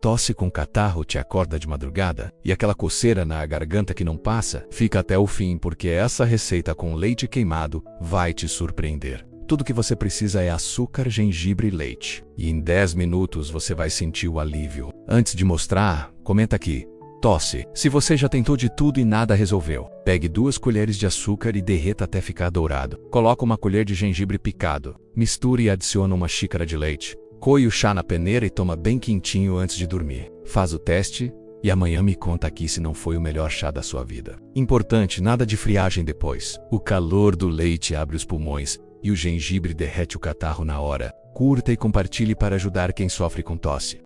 Tosse com catarro te acorda de madrugada e aquela coceira na garganta que não passa? Fica até o fim porque essa receita com leite queimado vai te surpreender. Tudo que você precisa é açúcar, gengibre e leite. E em 10 minutos você vai sentir o alívio. Antes de mostrar, comenta aqui. Tosse. Se você já tentou de tudo e nada resolveu, pegue 2 colheres de açúcar e derreta até ficar dourado. Coloque uma colher de gengibre picado. Misture e adicione uma xícara de leite. Coe o chá na peneira e toma bem quentinho antes de dormir. Faz o teste e amanhã me conta aqui se não foi o melhor chá da sua vida. Importante, nada de friagem depois. O calor do leite abre os pulmões e o gengibre derrete o catarro na hora. Curta e compartilhe para ajudar quem sofre com tosse.